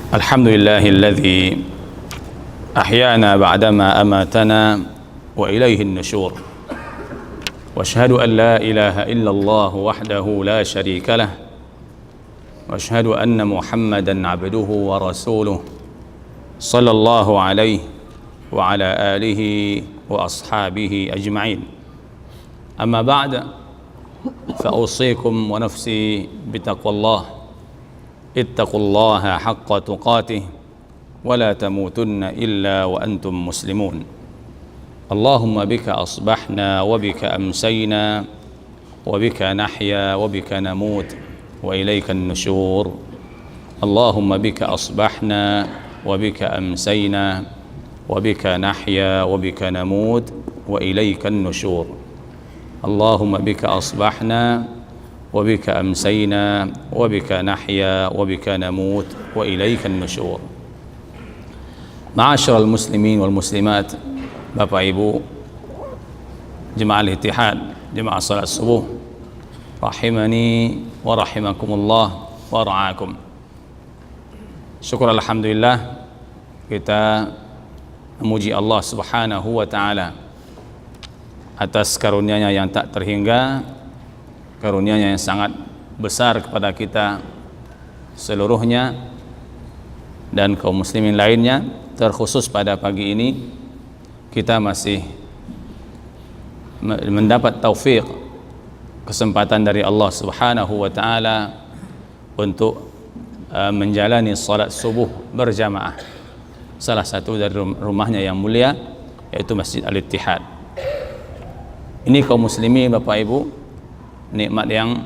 الحمد لله الذي أحيانا بعدما أماتنا وإليه النشور وأشهد أن لا إله إلا الله وحده لا شريك له وأشهد أن محمدا عبده ورسوله صلى الله عليه وعلى آله وأصحابه أجمعين أما بعد فأوصيكم ونفسي بتقوى الله اتقوا الله حق تقاته ولا تموتن إلا وأنتم مسلمون اللهم بك أصبحنا وبك أمسينا وبك نحيا وبك نموت وإليك النشور اللهم بك أصبحنا وبك أمسينا وبك نحيا وبك نموت وإليك النشور اللهم بك أصبحنا وبك أمسينا وبك نحيا وبك نموت وإليك النشور. Ma'asyiral muslimin wal muslimat, Bapak Ibu Jemaah Al-Ittihad, Jemaah Salat Subuh, rahimani wa rahimakumullah wa ra'akum. Syukur alhamdulillah, kita memuji Allah Subhanahu wa taala atas karunia-Nya yang tak terhingga, karunia-Nya yang sangat besar kepada kita seluruhnya dan kaum muslimin lainnya. Terkhusus pada pagi ini kita masih mendapat taufik, kesempatan dari Allah Subhanahu wa taala untuk menjalani salat subuh berjamaah salah satu dari rumahnya yang mulia, yaitu Masjid Al-Ittihad. Ini kaum muslimin, Bapak Ibu, nikmat yang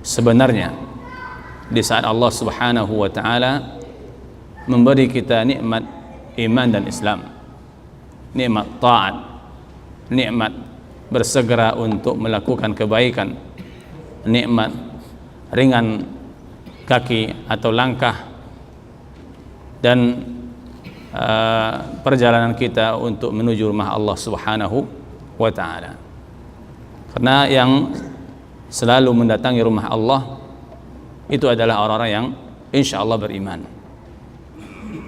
sebenarnya di saat Allah Subhanahu wa taala memberi kita nikmat iman dan Islam, nikmat taat, nikmat bersegera untuk melakukan kebaikan, nikmat ringan kaki atau langkah, dan perjalanan kita untuk menuju rumah Allah Subhanahu wa taala. Karena yang selalu mendatangi rumah Allah itu adalah orang-orang yang insya Allah beriman.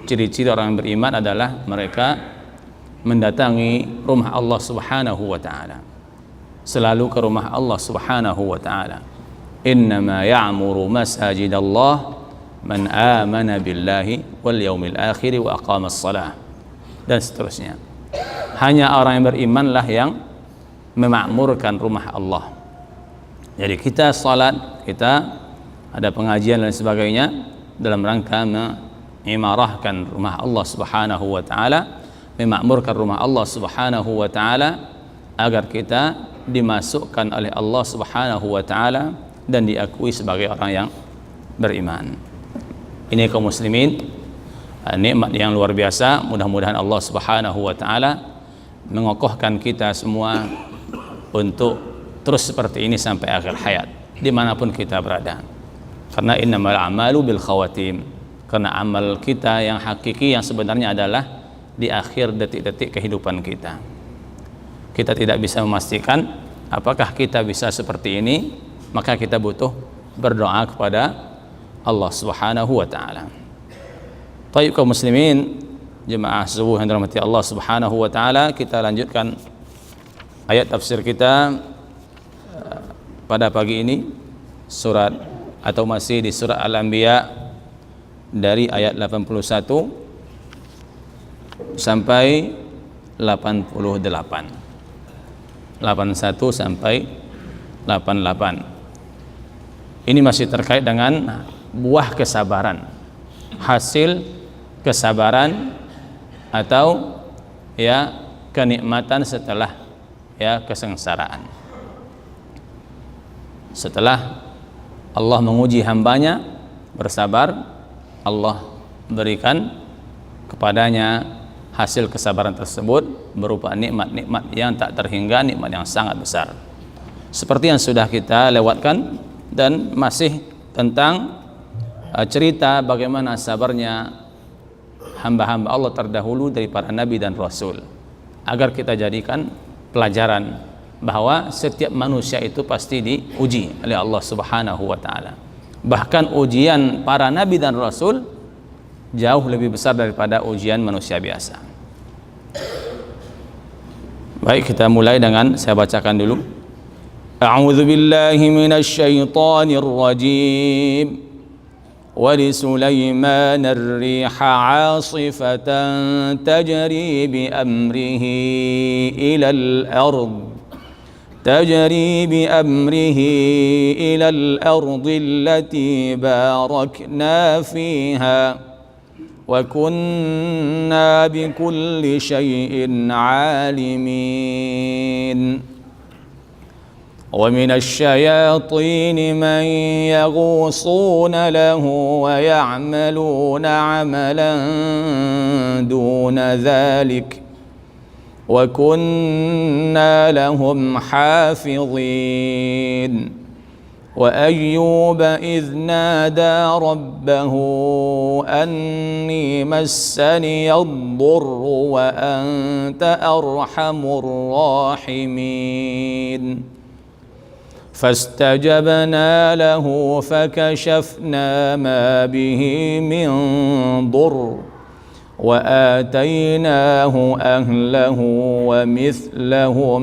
Ciri-ciri orang yang beriman adalah mereka mendatangi rumah Allah Subhanahu wa taala, selalu ke rumah Allah Subhanahu wa taala. Innama ya'muru masajidallah man amana billahi wal yaumil akhir wa aqamas salah, dan seterusnya. Hanya orang yang berimanlah yang memakmurkan rumah Allah. Jadi kita salat, kita ada pengajian dan sebagainya dalam rangka mengimarahkan rumah Allah Subhanahu wa taala, memakmurkan rumah Allah Subhanahu wa taala agar kita dimasukkan oleh Allah Subhanahu wa taala dan diakui sebagai orang yang beriman. Ini kaum muslimin, nikmat yang luar biasa. Mudah-mudahan Allah Subhanahu wa taala mengokohkan kita semua untuk terus seperti ini sampai akhir hayat, dimanapun kita berada. Karena innamal a'malu bil khawatim, karena amal kita yang hakiki, yang sebenarnya adalah di akhir detik-detik kehidupan kita. Kita tidak bisa memastikan apakah kita bisa seperti ini, maka kita butuh berdoa kepada Allah Subhanahu wa taala. Baik kaum muslimin, jemaah subuh yang dirahmati Allah Subhanahu wa taala, kita lanjutkan ayat tafsir kita pada pagi ini, surat atau masih di surah Al-Anbiya, dari ayat 81 sampai 88. 81 sampai 88. Ini masih terkait dengan buah kesabaran, hasil kesabaran atau ya kenikmatan setelah ya kesengsaraan. Setelah Allah menguji hambanya bersabar, Allah berikan kepadanya hasil kesabaran tersebut berupa nikmat-nikmat yang tak terhingga, nikmat yang sangat besar. Seperti yang sudah kita lewatkan, dan masih tentang cerita bagaimana sabarnya hamba-hamba Allah terdahulu dari para nabi dan rasul, agar kita jadikan pelajaran bahwa setiap manusia itu pasti diuji oleh Allah Subhanahu wa taala. Bahkan ujian para nabi dan rasul jauh lebih besar daripada ujian manusia biasa. Baik, kita mulai dengan saya bacakan dulu. A'udzu billahi minasy syaithanir rajim. Wa li Sulaiman ar-riha 'asifatan tajri bi amrihi ila al-ard تجري بأمره إلى الأرض التي باركنا فيها وكنا بكل شيء عالمين ومن الشياطين من يغوصون له ويعملون عملا دون ذلك وكنا لهم حافظين وأيوب إذ نادى ربه أني مسني الضر وأنت أرحم الراحمين فاستجبنا له فكشفنا ما به من ضر وآتيناه أهله ومثلهم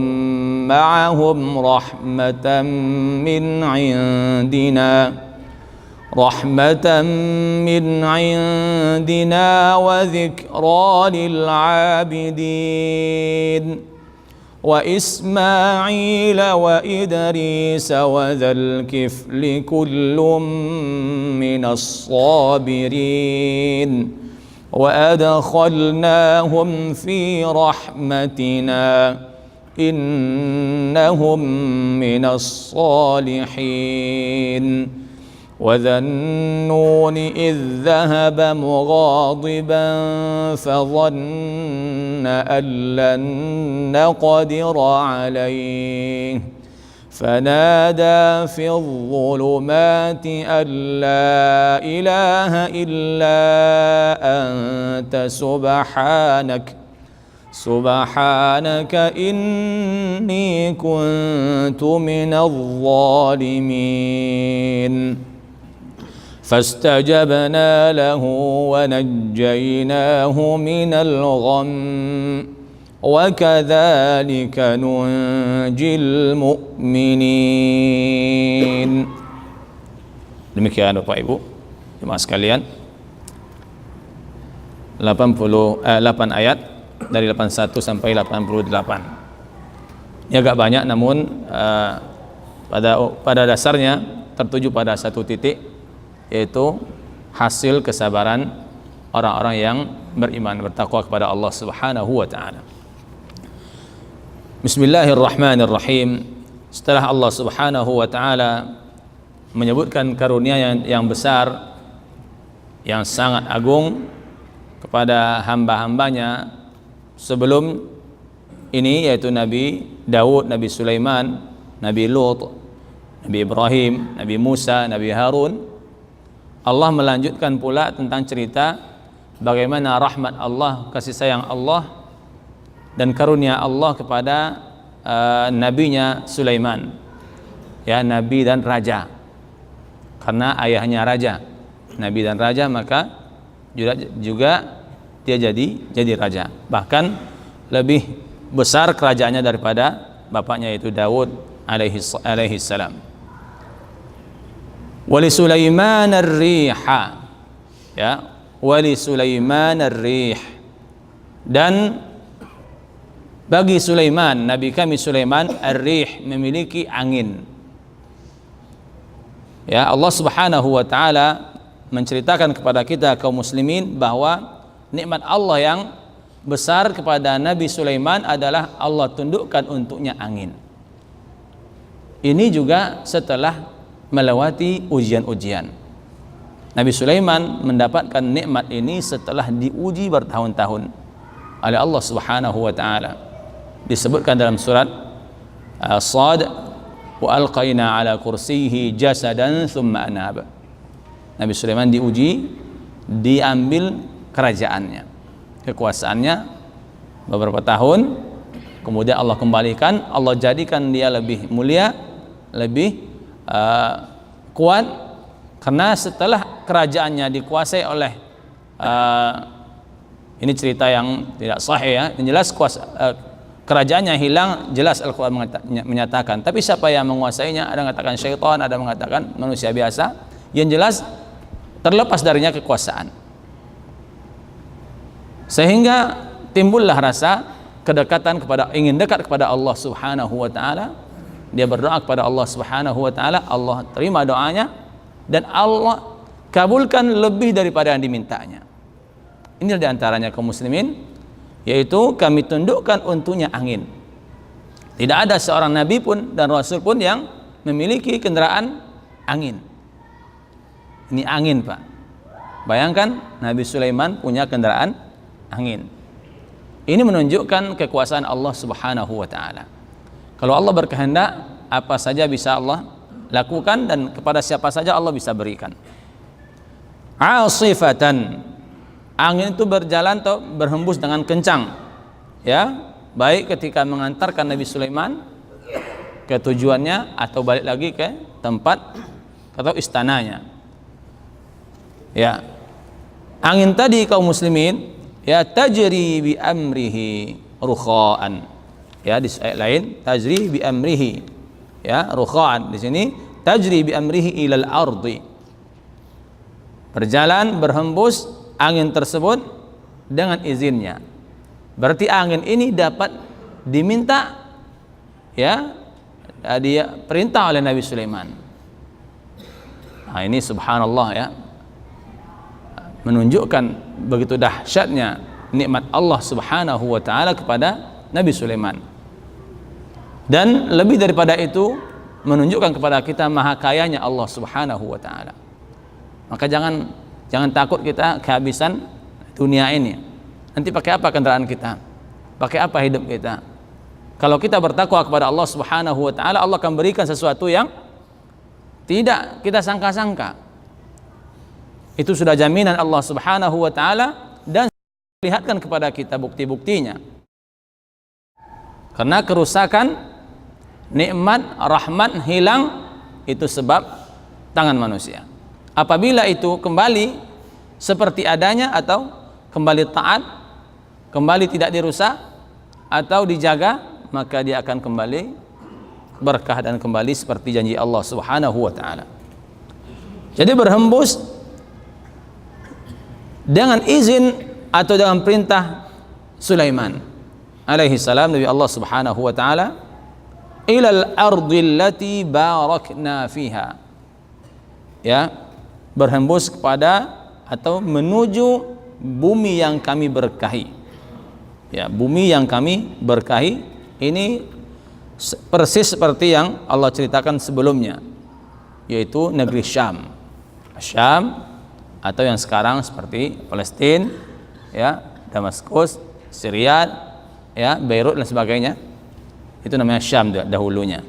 معهم رحمة من عندنا وذكرى للعابدين وإسماعيل وإدريس وذا الكفل كل من الصابرين وأدخلناهم في رحمتنا إنهم من الصالحين وذا النون إذ ذهب مغاضبا فظن أن لن نقدر عليه فنادى في الظلمات أن لا إله إلا أنت سبحانك إني كنت من الظالمين فاستجبنا له ونجيناه من الغم وكذلك ننجي المؤمنين. Demikian Bapak Ibu jemaah sekalian, 8 ayat dari 81 sampai 88. Ini agak banyak, namun pada dasarnya tertuju pada satu titik, yaitu hasil kesabaran orang-orang yang beriman, bertakwa kepada Allah Subhanahu wa taala. Bismillahirrahmanirrahim. Setelah Allah Subhanahu wa taala menyebutkan karunia yang besar, yang sangat agung kepada hamba-hambanya sebelum ini, yaitu Nabi Daud, Nabi Sulaiman, Nabi Lut, Nabi Ibrahim, Nabi Musa, Nabi Harun, Allah melanjutkan pula tentang cerita bagaimana rahmat Allah, kasih sayang Allah dan karunia Allah kepada nabinya Sulaiman, ya, nabi dan raja. Karena ayahnya raja, nabi dan raja, maka juga dia jadi raja. Bahkan lebih besar kerajaannya daripada bapaknya, yaitu Daud alaihi salam. Wali Sulaiman ar-riha, ya, wali Sulaiman ar-rih, dan bagi Sulaiman, Nabi kami Sulaiman, ar-rih, memiliki angin. Ya, Allah Subhanahu wa taala menceritakan kepada kita kaum muslimin bahwa nikmat Allah yang besar kepada Nabi Sulaiman adalah Allah tundukkan untuknya angin. Ini juga setelah melewati ujian-ujian. Nabi Sulaiman mendapatkan nikmat ini setelah diuji bertahun-tahun oleh Allah Subhanahu wa taala. Disebutkan dalam surat As-Sad, wa alqaina ala kursiyhi jasadan thumma anab. Nabi Sulaiman diuji, diambil kerajaannya, kekuasaannya beberapa tahun, kemudian Allah kembalikan, Allah jadikan dia lebih mulia, lebih kuat, karena setelah kerajaannya dikuasai oleh ini cerita yang tidak sahih ya. Yang jelas kerajaannya hilang, jelas Al-Quran menyatakan. Tapi siapa yang menguasainya? Ada yang mengatakan syaitan, ada yang mengatakan manusia biasa. Yang jelas terlepas darinya kekuasaan. Sehingga timbullah rasa kedekatan ingin dekat kepada Allah Subhanahu wa taala. Dia berdoa kepada Allah Subhanahu wa taala, Allah terima doanya dan Allah kabulkan lebih daripada yang dimintanya. Ini di antaranya kaum muslimin, yaitu kami tundukkan untuknya angin. Tidak ada seorang nabi pun dan rasul pun yang memiliki kendaraan angin. Ini angin, Pak. Bayangkan Nabi Sulaiman punya kendaraan angin. Ini menunjukkan kekuasaan Allah Subhanahu wa taala. Kalau Allah berkehendak, apa saja bisa Allah lakukan dan kepada siapa saja Allah bisa berikan. Asifatan, angin itu berjalan atau berhembus dengan kencang, ya, baik ketika mengantarkan Nabi Sulaiman ke tujuannya atau balik lagi ke tempat atau istananya. Ya, angin tadi kaum muslimin, ya, tajri bi amrihi rukha'an, ya, di ayat lain tajri bi amrihi, ya, rukha'an, di sini tajri bi amrihi ilal ardi, berjalan berhembus angin tersebut dengan izinnya. Berarti angin ini dapat diminta, ya, dia perintah oleh Nabi Sulaiman. Nah, ini subhanallah, ya, menunjukkan begitu dahsyatnya nikmat Allah Subhanahu wa taala kepada Nabi Sulaiman. Dan lebih daripada itu menunjukkan kepada kita maha kayanya Allah Subhanahu wa taala. Maka jangan takut kita kehabisan dunia ini. Nanti pakai apa kendaraan kita? Pakai apa hidup kita? Kalau kita bertakwa kepada Allah Subhanahu wa taala, Allah akan berikan sesuatu yang tidak kita sangka-sangka. Itu sudah jaminan Allah Subhanahu wa taala dan lihatkan kepada kita bukti-buktinya. Karena kerusakan, nikmat, rahmat hilang itu sebab tangan manusia. Apabila itu kembali seperti adanya atau kembali taat, kembali tidak dirusak atau dijaga, maka dia akan kembali berkah dan kembali seperti janji Allah Subhanahu wa taala. Jadi berhembus dengan izin atau dengan perintah Sulaiman alaihi salam, Nabi Allah Subhanahu wa taala, ilal ardi allati barakna fiha, ya, berhembus kepada atau menuju bumi yang kami berkahi. Ya, bumi yang kami berkahi ini persis seperti yang Allah ceritakan sebelumnya, yaitu negeri Syam. Syam atau yang sekarang seperti Palestina, ya, Damaskus, Syria, ya, Beirut dan sebagainya. Itu namanya Syam dahulunya.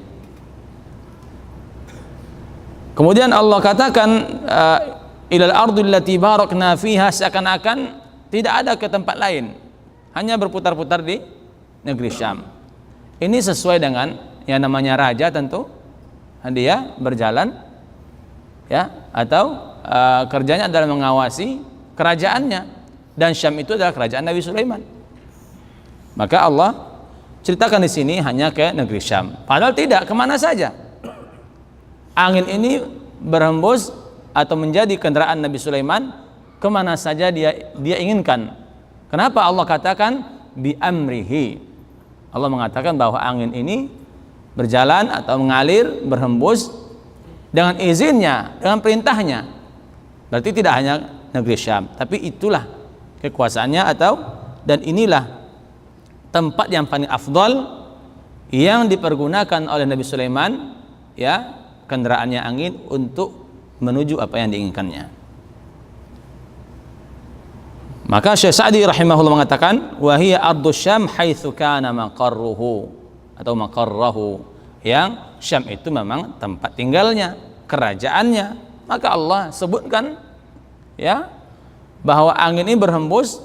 Kemudian Allah katakan ilal ardil lati barakna fiha, seakan-akan tidak ada ke tempat lain, hanya berputar-putar di negeri Syam. Ini sesuai dengan yang namanya raja, tentu dia berjalan, ya, atau kerjanya adalah mengawasi kerajaannya, dan Syam itu adalah kerajaan Nabi Sulaiman. Maka Allah ceritakan di sini hanya ke negeri Syam. Padahal tidak, kemana saja angin ini berhembus atau menjadi kendaraan Nabi Sulaiman, kemana saja dia inginkan. Kenapa Allah katakan bi amrihi? Allah mengatakan bahwa angin ini berjalan atau mengalir, berhembus dengan izinnya, dengan perintahnya. Berarti tidak hanya negeri Syam, tapi itulah kekuasaannya, dan inilah tempat yang paling afdal yang dipergunakan oleh Nabi Sulaiman, ya, kendaraannya angin untuk menuju apa yang diinginkannya. Maka Syekh Sa'di rahimahullah mengatakan, wa hiya ardu Syam haitsu kana maqarruhu atau maqarrahu, yang Syam itu memang tempat tinggalnya, kerajaannya. Maka Allah sebutkan, ya, bahwa angin ini berhembus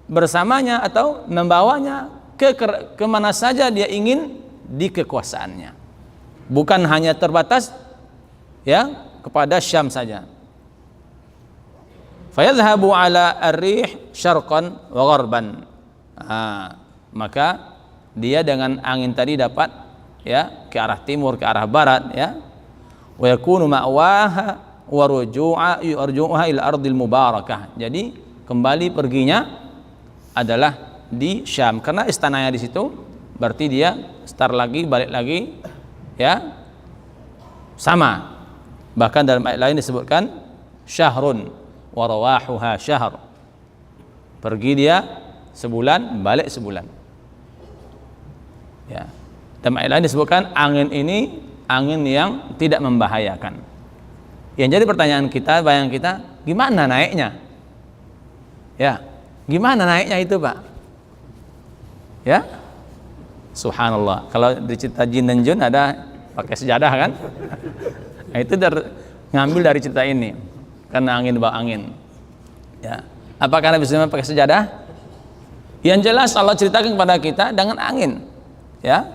bersamanya atau membawanya ke mana saja dia ingin di kekuasaannya, bukan hanya terbatas, ya, kepada Syam saja. fayadhhabu ala ar-rih syarqan wa gharban. Maka dia dengan angin tadi dapat ya ke arah timur, ke arah barat ya. Wa yakunu ma'waha wa ruju'uha ila ardil mubarakah. Jadi kembali perginya adalah di Syam karena istananya di situ, berarti dia start lagi, balik lagi ya sama. Bahkan dalam ayat lain disebutkan syahrun wa rawahuha syahr. Pergi dia sebulan, balik sebulan. Ya. Dalam ayat lain disebutkan angin ini angin yang tidak membahayakan. Yang jadi pertanyaan kita, bayang kita, gimana naiknya? Ya, gimana naiknya itu, Pak? Ya, subhanallah. Kalau di cerita jin dan jun ada pakai sejadah kan? Nah, itu ngambil dari cerita ini. Karena angin bawa angin. Ya, apakah Nabi Sulaiman pakai sejadah? Yang jelas Allah ceritakan kepada kita dengan angin. Ya,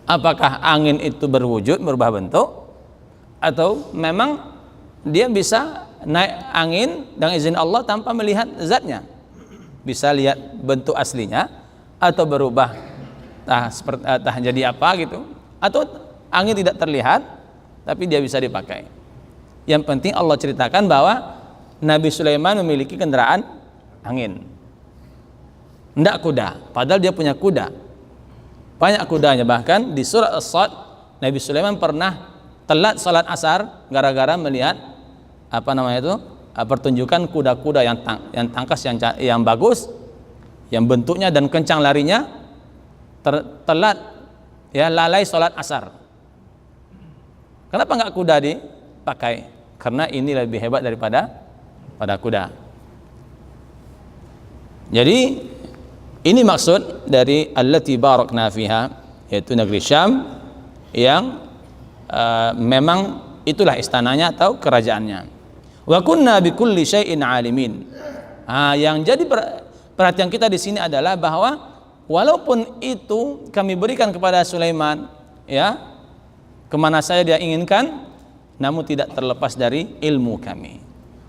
apakah angin itu berwujud, berubah bentuk, atau memang dia bisa naik angin dengan izin Allah tanpa melihat zatnya, bisa lihat bentuk aslinya, atau berubah entah jadi apa gitu, atau angin tidak terlihat tapi dia bisa dipakai. Yang penting Allah ceritakan bahwa Nabi Sulaiman memiliki kendaraan angin, tidak kuda, padahal dia punya kuda, banyak kudanya. Bahkan di surat As-Sad Nabi Sulaiman pernah telat salat asar gara-gara melihat pertunjukan kuda-kuda yang tangkas, yang bagus, yang bentuknya dan kencang larinya, telat ya, lalai salat asar. Kenapa enggak kuda dipakai? Karena ini lebih hebat daripada kuda. Jadi ini maksud dari allati barakna fiha, yaitu negeri Syam yang memang itulah istananya atau kerajaannya. Wa kunna bikulli syai'in alimin. Yang jadi perhatian kita di sini adalah bahwa walaupun itu kami berikan kepada Sulaiman ya kemana saja dia inginkan, namun tidak terlepas dari ilmu kami.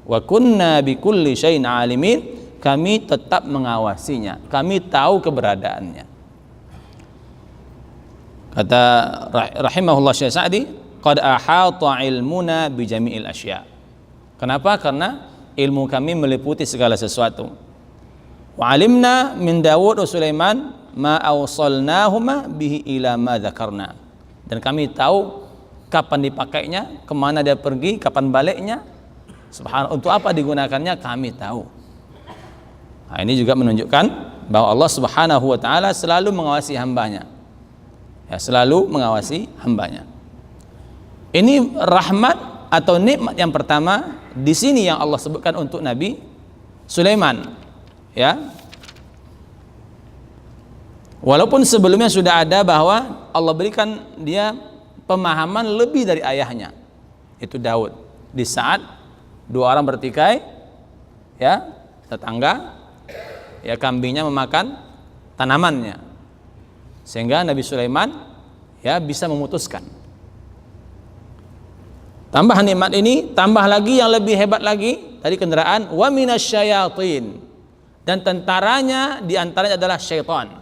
Wa kunna bikulli syai'in alimin, kami tetap mengawasinya, kami tahu keberadaannya. Kata rahimahullah Syekh Sa'di, qad ahata ilmuna bi jami'il asya'. Kenapa? Karena ilmu kami meliputi segala sesuatu. Wa alimna min Dawud wa Sulaiman ma awsalnahuma bihi ila ma dzakarna. Dan kami tahu kapan dipakainya, kemana dia pergi, kapan baliknya, subhanallah, untuk apa digunakannya kami tahu. Nah, ini juga menunjukkan bahwa Allah Subhanahu wa taala selalu mengawasi hambanya. Ya, selalu mengawasi hambanya. Ini rahmat atau nikmat yang pertama di sini yang Allah sebutkan untuk Nabi Sulaiman. Ya. Walaupun sebelumnya sudah ada bahwa Allah berikan dia pemahaman lebih dari ayahnya, itu Daud. Di saat dua orang bertikai, ya, tetangga, ya, kambingnya memakan tanamannya, sehingga Nabi Sulaiman ya bisa memutuskan. Tambah nikmat ini, tambah lagi yang lebih hebat lagi tadi kendaraan, wa minasyayatin, dan tentaranya diantaranya adalah syaitan.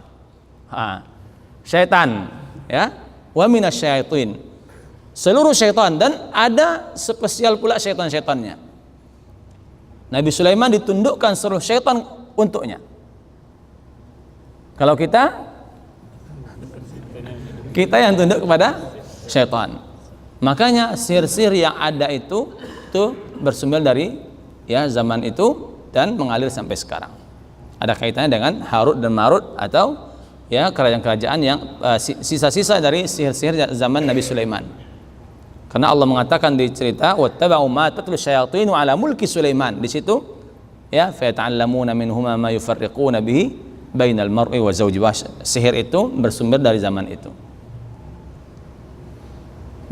Syaitan, ya, wa minasyayatin, seluruh syaitan, dan ada spesial pula syaitan-syaitannya. Nabi Sulaiman ditundukkan seluruh syaitan untuknya. Kalau kita yang tunduk kepada syaitan. Makanya sihir-sihir yang ada itu bersumber dari ya zaman itu dan mengalir sampai sekarang. Ada kaitannya dengan Harut dan Marut atau ya kerajaan-kerajaan yang sisa-sisa dari sihir-sihir zaman Nabi Sulaiman. Karena Allah mengatakan di cerita wattaba'u ma tatlu syayatinu ala mulki Sulaiman, di situ ya fa yata'allamuna minhuma ma yufarriquna bihi bainal mar'i wa zawjihi. Sihir itu bersumber dari zaman itu.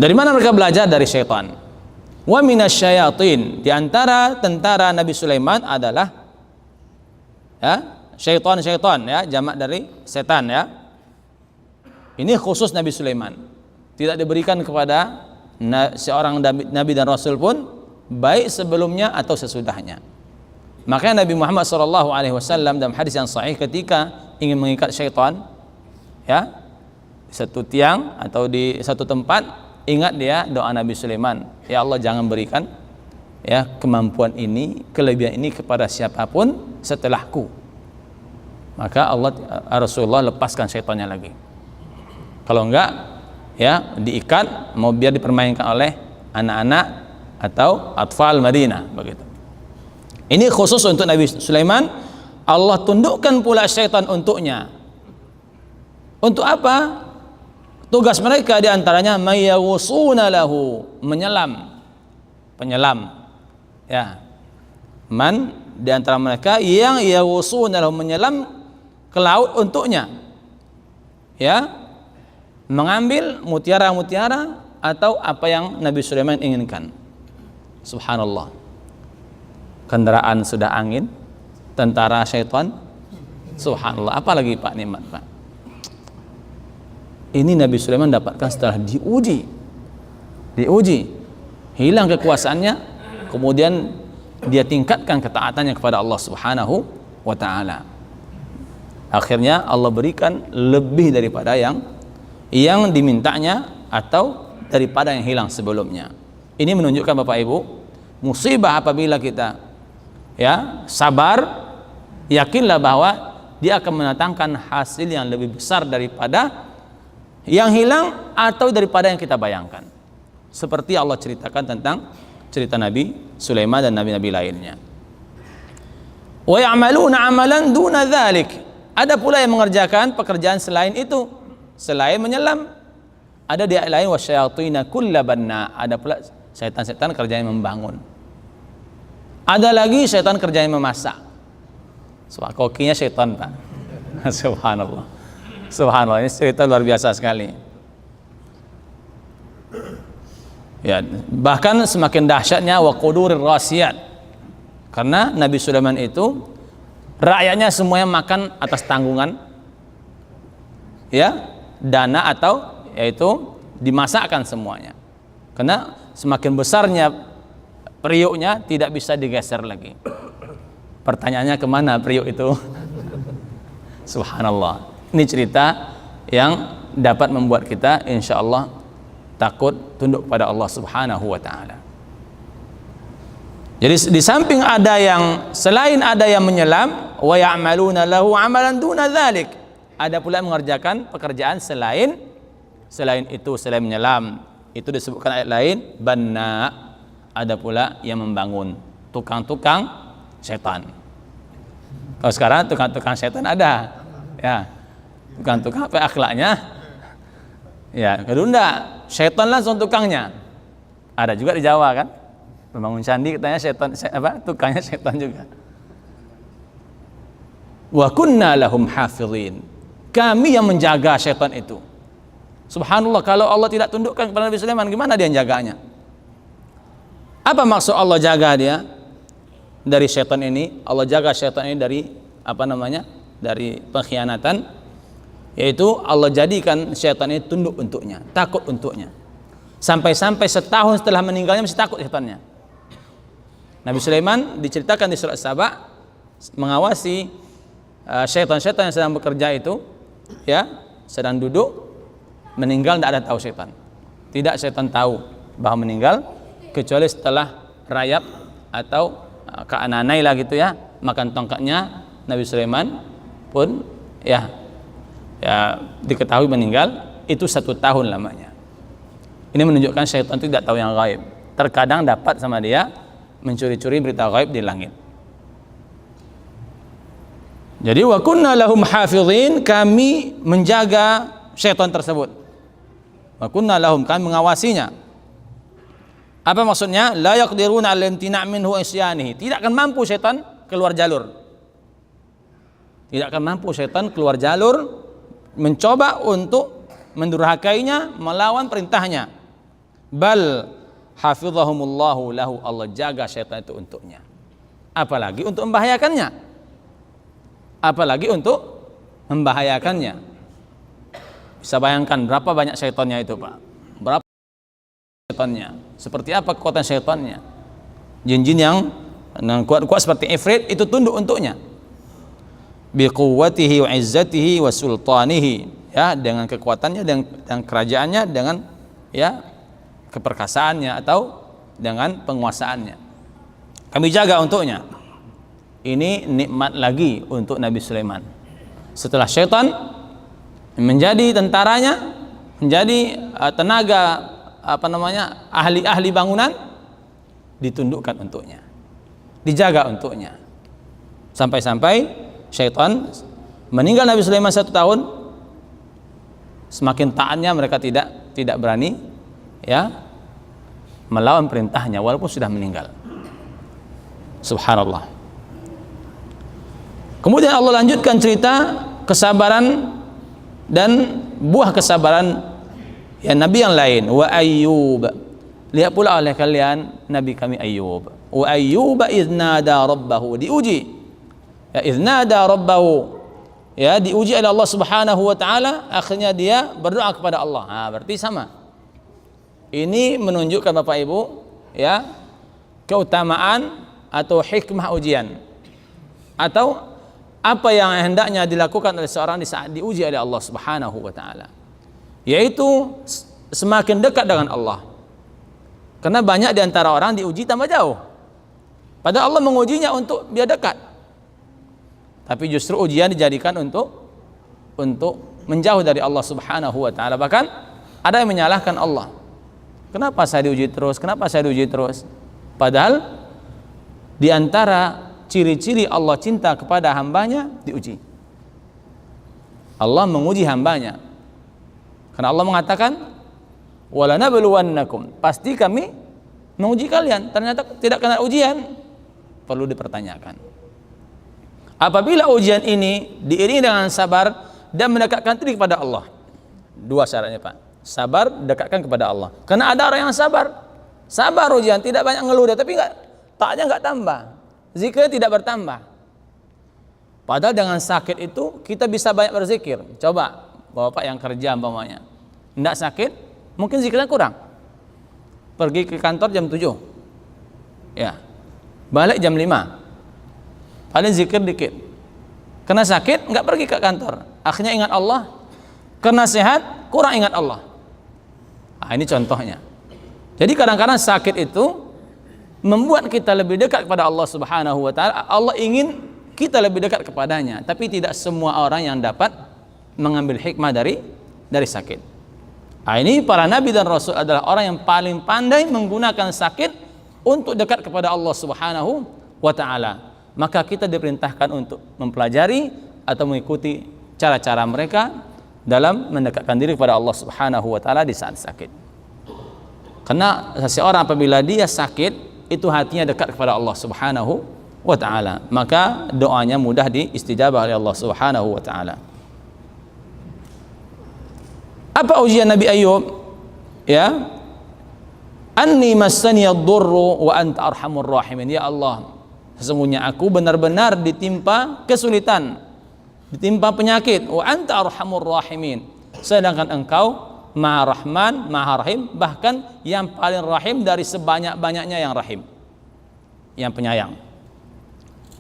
Dari mana mereka belajar? Dari syaitan. Wa minasyayatin, di antara tentara Nabi Sulaiman adalah ya syaitan ya, jamak dari setan ya. Ini khusus Nabi Sulaiman. Tidak diberikan kepada seorang nabi dan rasul pun, baik sebelumnya atau sesudahnya. Makanya Nabi Muhammad SAW dalam hadis yang sahih ketika ingin mengikat syaitan, ya, di satu tiang atau di satu tempat, ingat dia doa Nabi Sulaiman, ya Allah jangan berikan ya kemampuan ini, kelebihan ini kepada siapapun setelahku. Maka Rasulullah lepaskan syaitannya lagi. Kalau enggak, ya diikat, mau biar dipermainkan oleh anak-anak atau atfal Madinah begitu. Ini khusus untuk Nabi Sulaiman. Allah tundukkan pula syaitan untuknya. Untuk apa? Tugas mereka diantaranya mayyawusuna lahu, menyelam, penyelam. Ya, man diantara mereka yang yawusuna lahu, menyelam ke laut untuknya. Ya, mengambil mutiara-mutiara atau apa yang Nabi Sulaiman inginkan. Subhanallah. Kendaraan sudah angin, tentara syaitan. Subhanallah. Apalagi Pak nikmat Pak. Ini Nabi Sulaiman dapatkan setelah diuji, hilang kekuasaannya, kemudian dia tingkatkan ketaatannya kepada Allah Subhanahu wa Ta'ala. Akhirnya Allah berikan lebih daripada yang dimintanya atau daripada yang hilang sebelumnya. Ini menunjukkan Bapak Ibu, musibah apabila kita ya sabar, yakinlah bahwa dia akan mendatangkan hasil yang lebih besar daripada yang hilang atau daripada yang kita bayangkan. Seperti Allah ceritakan tentang cerita Nabi Sulaiman dan nabi-nabi lainnya. Wa ya'maluna 'amalan duna dzalik. Ada pula yang mengerjakan pekerjaan selain itu, selain menyelam. Ada dia lain wasyayatina kullabanna. Ada pula setan-setan kerjanya membangun. Ada lagi setan kerjanya memasak. Soal kokinya setan Pak. Subhanallah. Subhanallah, ini cerita luar biasa sekali. Ya, bahkan semakin dahsyatnya wa qudurir rasiyat. Karena Nabi Sulaiman itu rakyatnya semuanya makan atas tanggungan ya, dana atau yaitu dimasakkan semuanya. Karena semakin besarnya periuknya tidak bisa digeser lagi. Pertanyaannya kemana periuk itu? Subhanallah. Ini cerita yang dapat membuat kita insya Allah takut tunduk pada Allah Subhanahu wa Ta'ala. Jadi di samping ada yang selain ada yang menyelam, wa ya'maluna lahu 'amalan duna dzalik, ada pula yang mengerjakan pekerjaan selain itu, selain menyelam. Itu disebutkan ayat lain, banna, ada pula yang membangun, tukang-tukang setan. Kalau sekarang tukang-tukang setan ada, ya. Tukang-tukang apa akhlaknya? Ya, kedua setan langsung tukangnya. Ada juga di Jawa kan? Pembangun candi katanya setan tukangnya setan juga. Wa kunna lahum hafizin. Kami yang menjaga setan itu. Subhanallah, kalau Allah tidak tundukkan kepada Nabi Sulaiman, gimana dia menjaganya? Apa maksud Allah jaga dia dari setan ini? Allah jaga setan ini dari dari pengkhianatan. Yaitu Allah jadikan syaitan ini tunduk untuknya, takut untuknya. Sampai-sampai setahun setelah meninggalnya masih takut syaitannya. Nabi Sulaiman diceritakan di surat Saba mengawasi syaitan-syaitan yang sedang bekerja itu, ya, sedang duduk, meninggal tidak ada tahu syaitan. Tidak syaitan tahu bahwa meninggal kecuali setelah rayap atau keananai lah gitu ya, makan tongkatnya Nabi Sulaiman pun ya diketahui meninggal, itu 1 tahun lamanya. Ini menunjukkan syaitan itu tidak tahu yang gaib. Terkadang dapat sama dia mencuri-curi berita gaib di langit. Jadi wa kunna lahum hafizin, kami menjaga syaitan tersebut. Wa kunna lahum, kami mengawasinya. Apa maksudnya? La yaqdiruna al-imtina' minhu isyanihi. Tidak akan mampu syaitan keluar jalur. Tidak akan mampu syaitan keluar jalur mencoba untuk mendurhakainya, melawan perintahnya. Bal hafizahumullahu lahu, Allah jaga syaitan itu untuknya. Apalagi untuk membahayakannya. Bisa bayangkan berapa banyak syaitannya itu Pak. Berapa syaitannya, seperti apa kekuatan syaitannya. Jin-jin yang Dengan kuat-kuat seperti Ifrit itu tunduk untuknya. Bi quwwatihi wa izzatihi wa sultanihi, ya, dengan kekuatannya dan kerajaannya, dengan ya keperkasaannya atau dengan penguasaannya. Kami jaga untuknya. Ini nikmat lagi untuk Nabi Sulaiman. Setelah syaitan menjadi tentaranya, menjadi tenaga ahli bangunan, ditundukkan untuknya, dijaga untuknya, sampai-sampai syaitan meninggal Nabi Sulaiman 1 tahun. Semakin taatnya mereka tidak berani ya melawan perintahnya walaupun sudah meninggal. Subhanallah. Kemudian Allah lanjutkan cerita kesabaran dan buah kesabaran ya nabi yang lain. Wa Ayyub, lihat pula oleh kalian nabi kami Ayyub. Wa Ayyuba idz nada rabbahu, diuji ya, idz nada rabbahu, ya, diuji oleh Allah Subhanahu wa taala, akhirnya dia berdoa kepada Allah. Berarti sama. Ini menunjukkan Bapak Ibu ya keutamaan atau hikmah ujian, atau apa yang hendaknya dilakukan oleh seorang di saat diuji oleh Allah Subhanahu wa taala, yaitu semakin dekat dengan Allah. Karena banyak di antara orang diuji tambah jauh, padahal Allah mengujinya untuk dia dekat, tapi justru ujian dijadikan untuk menjauh dari Allah Subhanahu wa taala. Bahkan ada yang menyalahkan Allah, kenapa saya diuji terus, kenapa saya diuji terus, padahal di antara ciri-ciri Allah cinta kepada hambanya diuji. Allah menguji hambanya, karena Allah mengatakan walanabluwannakum, pasti kami menguji kalian. Ternyata tidak kena ujian, perlu dipertanyakan. Apabila ujian ini diiringi dengan sabar dan mendekatkan diri kepada Allah, 2 syaratnya Pak, sabar, dekatkan kepada Allah. Karena ada orang yang sabar ujian, tidak banyak ngeluh, tapi taatnya nggak tambah, zikirnya tidak bertambah. Padahal dengan sakit itu kita bisa banyak berzikir. Coba Bapak yang kerja umpamanya tidak sakit, mungkin zikirnya kurang. Pergi ke kantor jam 7 ya, balik jam 5, paling zikir dikit. Kena sakit nggak pergi ke kantor, akhirnya ingat Allah. Kena sehat kurang ingat Allah. Ini contohnya. Jadi kadang-kadang sakit itu membuat kita lebih dekat kepada Allah Subhanahu wa taala. Allah ingin kita lebih dekat kepadanya, tapi tidak semua orang yang dapat mengambil hikmah dari sakit. Ini para nabi dan rasul adalah orang yang paling pandai menggunakan sakit untuk dekat kepada Allah Subhanahu wa taala. Maka kita diperintahkan untuk mempelajari atau mengikuti cara-cara mereka dalam mendekatkan diri kepada Allah Subhanahu wa taala di saat sakit. Karena seseorang apabila dia sakit, itu hatinya dekat kepada Allah Subhanahu wa taala, maka doanya mudah diistijabah oleh Allah Subhanahu wa taala. Apa ujian Nabi Ayyub? Ya, anni massani ad-durru wa anta arhamur rahimin. Ya Allah, sesungguhnya aku benar-benar ditimpa kesulitan, ditimpa penyakit. Wa anta arhamur rahimin, sedangkan engkau Maha Rahman, Maha Rahim, bahkan yang paling rahim dari sebanyak-banyaknya yang rahim, yang penyayang.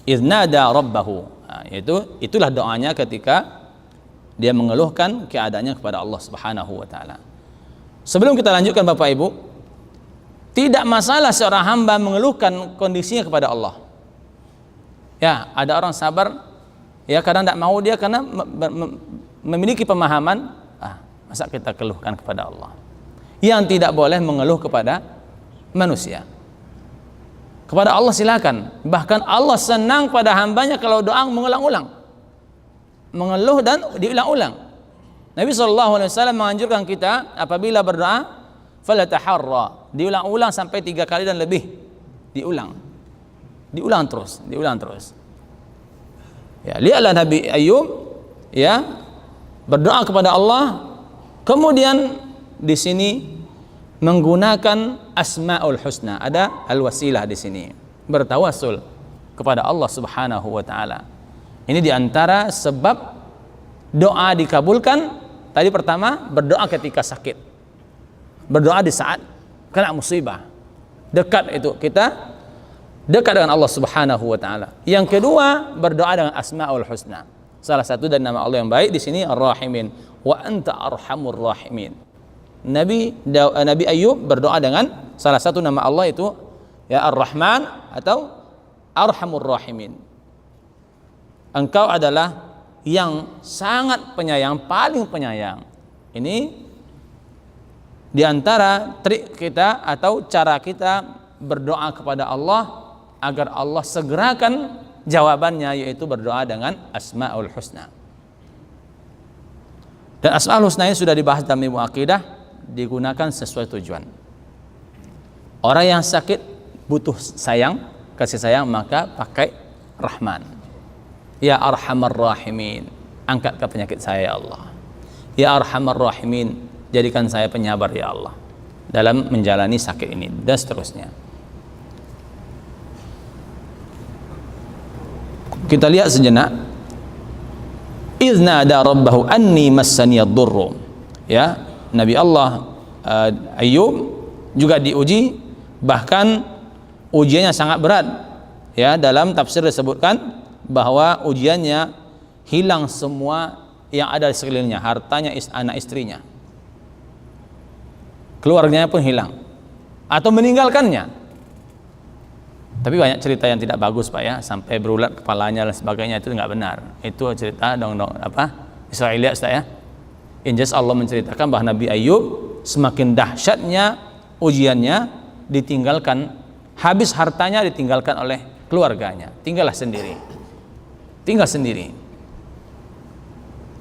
Idznada rabbahu, itulah doanya ketika dia mengeluhkan keadaannya kepada Allah Subhanahu wa taala. Sebelum kita lanjutkan Bapak Ibu, tidak masalah seorang hamba mengeluhkan kondisinya kepada Allah. Ya, ada orang sabar, ya kadang tidak mau dia karena memiliki pemahaman, masa kita keluhkan kepada Allah. Yang tidak boleh mengeluh kepada manusia. Kepada Allah silakan. Bahkan Allah senang pada hambanya kalau doa mengulang-ulang, mengeluh dan diulang-ulang. Nabi SAW menganjurkan kita apabila berdoa, fala taharra, diulang-ulang sampai 3 kali dan lebih. Diulang terus. Ya, lihatlah Nabi Ayyub ya berdoa kepada Allah. Kemudian di sini menggunakan Asmaul Husna, ada al-wasilah di sini, bertawassul kepada Allah Subhanahu wa taala. Ini diantara sebab doa dikabulkan. Tadi pertama berdoa ketika sakit, berdoa di saat kena musibah, dekat itu kita dekat dengan Allah Subhanahu wa taala. Yang kedua, berdoa dengan Asmaul Husna. Salah satu dari nama Allah yang baik di sini Ar-Rahimin, wa anta arhamur rahimin. Nabi Ayub berdoa dengan salah satu nama Allah itu ya Ar-Rahman atau Arhamur Rahimin. Engkau adalah yang sangat penyayang, paling penyayang. Ini di antara trik kita atau cara kita berdoa kepada Allah agar Allah segerakan jawabannya, yaitu berdoa dengan Asmaul Husna. Dan Asmaul Husna ini sudah dibahas dalam ilmu akidah, digunakan sesuai tujuan. Orang yang sakit butuh sayang, kasih sayang, maka pakai Rahman. Ya Arhamar Rahimin, angkatkan penyakit saya ya Allah. Ya Arhamar Rahimin, jadikan saya penyabar ya Allah dalam menjalani sakit ini, dan seterusnya. Kita lihat sejenak. Idz nada rabbahu anni massaniyad durru. Ya, Nabi Allah Ayub juga diuji, bahkan ujiannya sangat berat. Ya, dalam tafsir disebutkan bahwa ujiannya hilang semua yang ada di sekelilingnya, hartanya, anak istrinya, keluarganya pun hilang atau meninggalkannya. Tapi banyak cerita yang tidak bagus Pak ya, sampai berulat kepalanya dan sebagainya, itu nggak benar. Itu cerita dong Israiliyat Ustaz ya. Injas Allah menceritakan bahwa Nabi Ayub semakin dahsyatnya ujiannya, ditinggalkan, habis hartanya ditinggalkan oleh keluarganya, tinggal sendiri.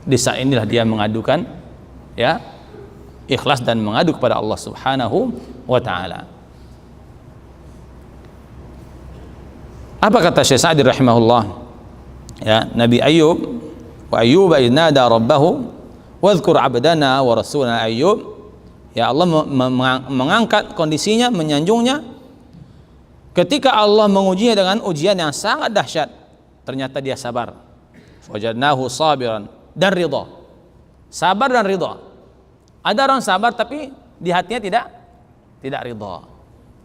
Di saat inilah dia mengadukan ya, ikhlas dan mengadu kepada Allah Subhanahu wa taala. Apa kata Syekh Sa'di rahimahullah? Ya, Nabi Ayub, wa Ayyub idz nada rabbahu wadhkur 'abdana wa rasulana Ayyub. Ya, Allah mengangkat kondisinya, menyanjungnya ketika Allah mengujinya dengan ujian yang sangat dahsyat. Ternyata dia sabar. Wajadnahu sabiran, dan ridha. Sabar dan ridha. Ada orang sabar tapi di hatinya tidak ridha.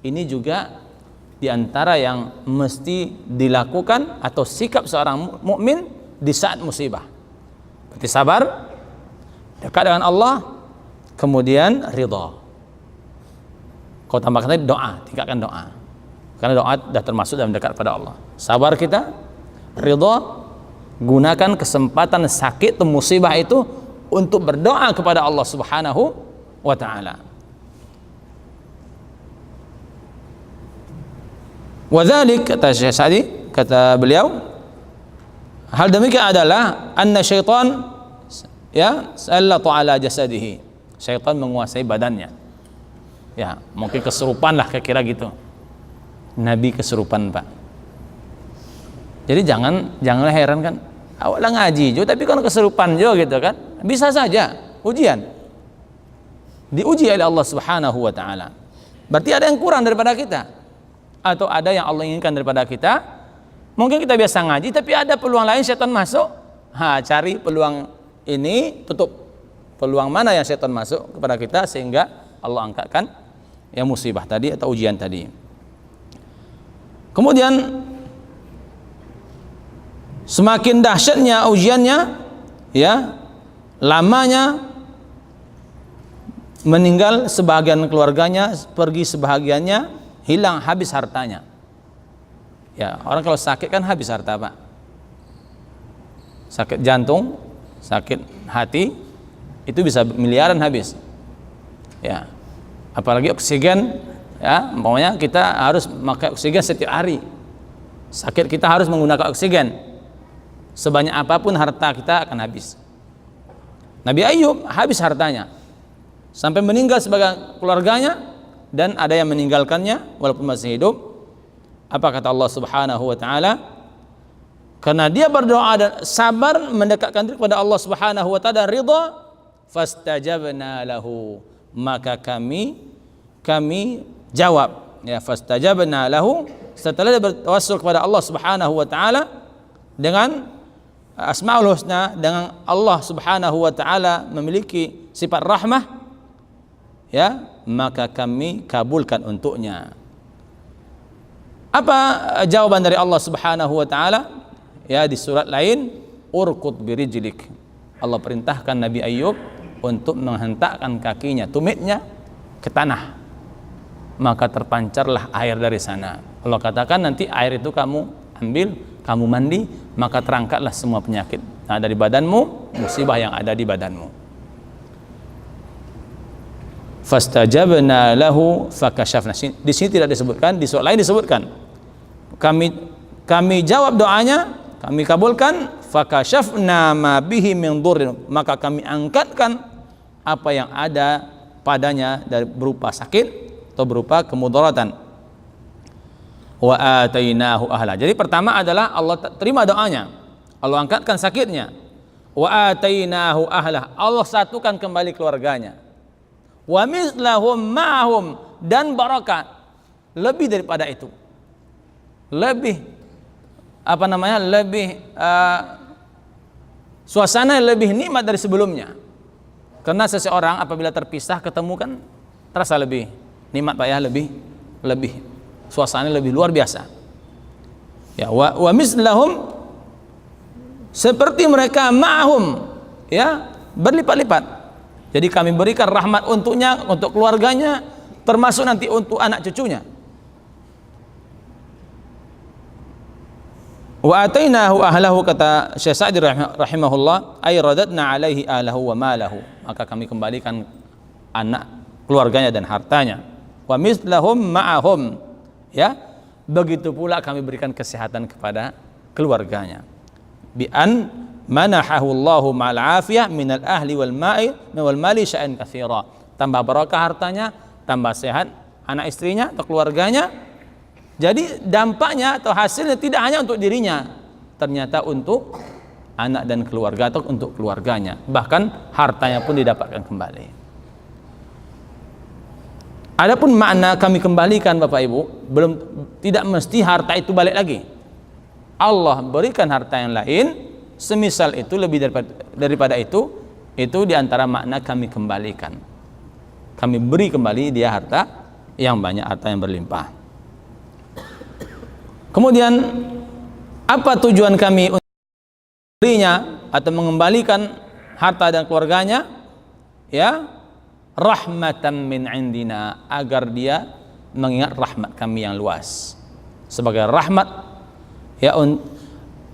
Ini juga di antara yang mesti dilakukan atau sikap seorang mukmin di saat musibah. Berarti sabar, dekat dengan Allah, kemudian ridha. Kau tambahkan tadi doa, tingkatkan doa. Karena doa sudah termasuk dalam dekat pada Allah. Sabar kita, ridha, gunakan kesempatan sakit atau musibah itu untuk berdoa kepada Allah Subhanahu wa taala. Wadzalik, kata Syekh Sa'di, kata beliau, hal demikian adalah anna syaitan ya sallatu ala jasadihi. Syaitan menguasai badannya. Ya, mungkin kesurupan lah kira-kira gitu. Nabi kesurupan, Pak. Jadi janganlah heran kan, awalnya ngaji juga tapi kan kesurupan juga gitu kan. Bisa saja ujian. Diuji oleh Allah Subhanahu wa taala. Berarti ada yang kurang daripada kita, atau ada yang Allah inginkan daripada kita. Mungkin kita biasa ngaji tapi ada peluang lain setan masuk. Cari peluang ini, tutup peluang mana yang setan masuk kepada kita sehingga Allah angkatkan yang musibah tadi atau ujian tadi. Kemudian semakin dahsyatnya ujiannya, ya, lamanya meninggal sebahagian keluarganya, pergi sebahagiannya, hilang, habis hartanya. Ya, orang kalau sakit kan habis harta, Pak. Sakit jantung, sakit hati, itu bisa miliaran habis. Ya, apalagi oksigen, ya, umpamanya kita harus pakai oksigen setiap hari. Sakit kita harus menggunakan oksigen. Sebanyak apapun harta kita akan habis. Nabi Ayub habis hartanya sampai meninggal sebagai keluarganya, dan ada yang meninggalkannya walaupun masih hidup. Apa kata Allah Subhanahu wa taala? Karena dia berdoa dan sabar mendekatkan diri kepada Allah Subhanahu wa taala, ridha, fastajabna lahu, maka kami jawab. Ya, fastajabna lahu, setelah dia bertawassul kepada Allah Subhanahu wa taala dengan Asmaul Husna, dengan Allah Subhanahu wa taala memiliki sifat rahmah, ya, maka kami kabulkan untuknya. Apa jawaban dari Allah Subhanahu wa taala? Ya, di surat lain, urkut birijlik. Allah perintahkan Nabi Ayub untuk menghentakkan kakinya, tumitnya ke tanah. Maka terpancarlah air dari sana. Allah katakan nanti air itu kamu ambil, kamu mandi, maka terangkatlah semua penyakit yang ada di badanmu, musibah yang ada di badanmu. Fastajabna lahu fakashafna. Di sini tidak disebutkan, di surat lain disebutkan. Kami jawab doanya, kami kabulkan, fakashafna ma bihi min dhurrin, maka kami angkatkan apa yang ada padanya dari berupa sakit atau berupa kemudaratan. Wa atainahu ahla. Jadi pertama adalah Allah terima doanya, Allah angkatkan sakitnya. Wa atainahu ahla, Allah satukan kembali keluarganya. Wa mislahum ma'hum, dan barakah lebih daripada itu, lebih lebih suasana lebih nikmat dari sebelumnya. Karena seseorang apabila terpisah ketemu kan terasa lebih nikmat Pak ya, lebih suasana lebih luar biasa. Ya, wa mislahum, seperti mereka, ma'hum, ya, berlipat-lipat. Jadi kami berikan rahmat untuknya, untuk keluarganya, termasuk nanti untuk anak cucunya. Wa atainahu ahlahu, kata Syekh Sa'di rahimahullah, ay radadna alaihi ahlahu wa malahu, maka kami kembalikan anak, keluarganya dan hartanya. Wa mislahum ma'ahum, ya, begitu pula kami berikan kesehatan kepada keluarganya. Bi an manahahu Allahu ma'al afiyah minal ahli wal mali sya'an katsira. Tambah barakah hartanya, tambah sehat anak istrinya atau keluarganya. Jadi dampaknya atau hasilnya tidak hanya untuk dirinya, ternyata untuk anak dan keluarga atau untuk keluarganya. Bahkan hartanya pun didapatkan kembali. Adapun makna kami kembalikan Bapak Ibu, tidak mesti harta itu balik lagi. Allah berikan harta yang lain semisal itu, lebih daripada itu diantara makna kami kembalikan. Kami beri kembali dia harta yang banyak, harta yang berlimpah. Kemudian apa tujuan kami untuk memberinya atau mengembalikan harta dan keluarganya? Ya, rahmatan min indina, agar dia mengingat rahmat kami yang luas. Sebagai rahmat, ya,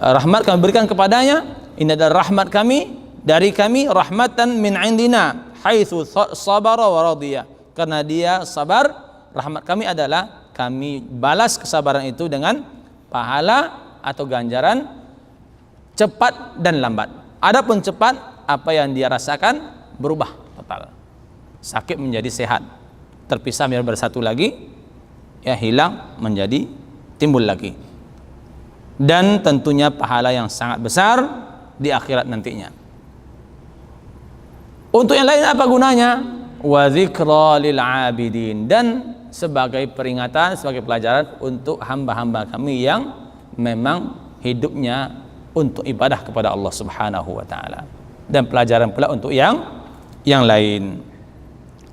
rahmat kami berikan kepadanya. Ini adalah rahmat kami, dari kami, rahmatan min indina haitsu sabara wa radiya, karena dia sabar. Rahmat kami adalah kami balas kesabaran itu dengan pahala atau ganjaran cepat dan lambat. Adapun cepat, apa yang dia rasakan berubah total, sakit menjadi sehat, terpisah menjadi bersatu lagi, ya, hilang menjadi timbul lagi. Dan tentunya pahala yang sangat besar di akhirat nantinya. Untuk yang lain apa gunanya? Wa dzikra lil abidin, dan sebagai peringatan, sebagai pelajaran untuk hamba-hamba kami yang memang hidupnya untuk ibadah kepada Allah Subhanahu wa taala, dan pelajaran pula untuk yang lain.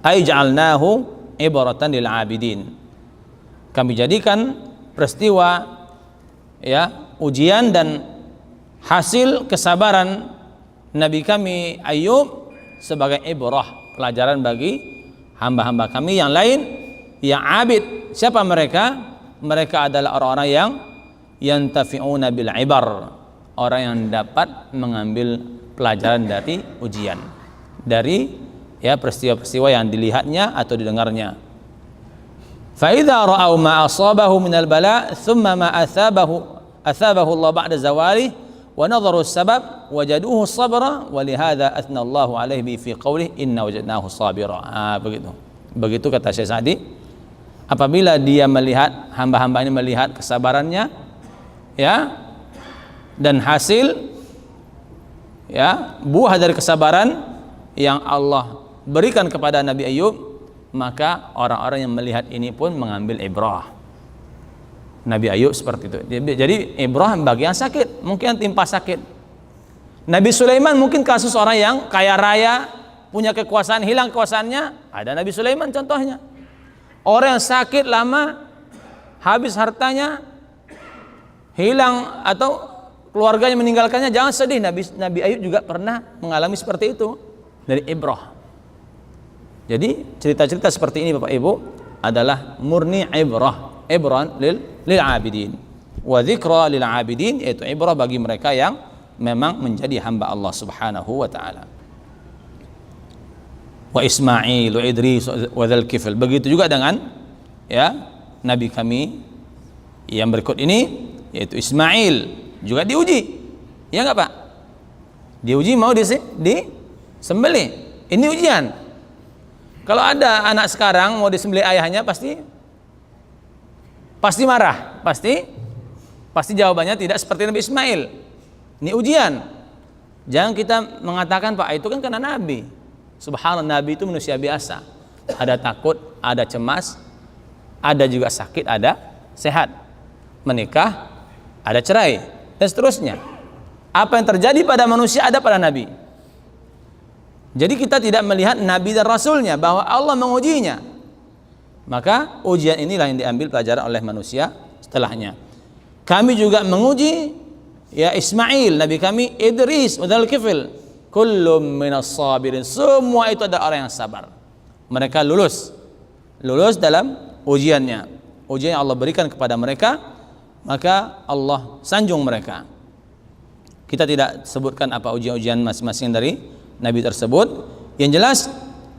Ai ja'alnahu ibaratan lil abidin, kami jadikan peristiwa, ya, ujian dan hasil kesabaran Nabi kami Ayub sebagai ibrah, pelajaran bagi hamba-hamba kami yang lain yang abid. Siapa mereka? Mereka adalah orang-orang yang yantafi'una bil ibar, orang yang dapat mengambil pelajaran dari ujian, dari, ya, peristiwa-peristiwa yang dilihatnya atau didengarnya. Fa idza ra'aw ma asabahu minal bala thumma ma athabahu Allah ba'da zawalih wa nadharu as-sabab wajaduhu sabra wa lihadza athna Allahu alaihi fi qawlihi inna wajadnahu sabira. Begitu kata Syekh Sa'di. Apabila dia melihat, hamba-hamba ini melihat kesabarannya, ya, dan hasil, ya, buah dari kesabaran yang Allah berikan kepada Nabi Ayub, maka orang-orang yang melihat ini pun mengambil ibrah. Nabi Ayub seperti itu. Jadi ibrah bagi yang sakit, mungkin yang timpa sakit. Nabi Sulaiman mungkin kasus orang yang kaya raya, punya kekuasaan, hilang kekuasaannya. Ada Nabi Sulaiman contohnya. Orang yang sakit lama, habis hartanya, hilang atau keluarganya meninggalkannya, jangan sedih. Nabi Ayub juga pernah mengalami seperti itu dari ibrah. Jadi cerita-cerita seperti ini Bapak Ibu adalah murni ibrah, ibran lil abidin wa dzikra lil abidin, yaitu ibrah bagi mereka yang memang menjadi hamba Allah Subhanahu wa taala. Wa Ismail wa Idris wa dzal kifl, begitu juga dengan nabi kami yang berikut ini, yaitu Ismail juga diuji. Ya enggak Pak? Diuji mau disembelih. Ini ujian. Kalau ada anak sekarang mau disembelih ayahnya pasti marah, pasti jawabannya tidak seperti Nabi Ismail. Ini ujian. Jangan kita mengatakan Pak itu kan karena Nabi. Subhanallah, Nabi itu manusia biasa. Ada takut, ada cemas, ada juga sakit, ada sehat. Menikah, ada cerai, dan seterusnya. Apa yang terjadi pada manusia ada pada Nabi. Jadi kita tidak melihat Nabi dan Rasulnya, bahwa Allah mengujinya. Maka ujian inilah yang diambil pelajaran oleh manusia setelahnya. Kami juga menguji Ismail, Nabi kami, Idris, Udhal Kifil, kullum minas sabirin, semua itu ada orang yang sabar. Mereka lulus dalam ujiannya. Ujian yang Allah berikan kepada mereka, maka Allah sanjung mereka. Kita tidak sebutkan apa ujian-ujian masing-masing dari Nabi tersebut. Yang jelas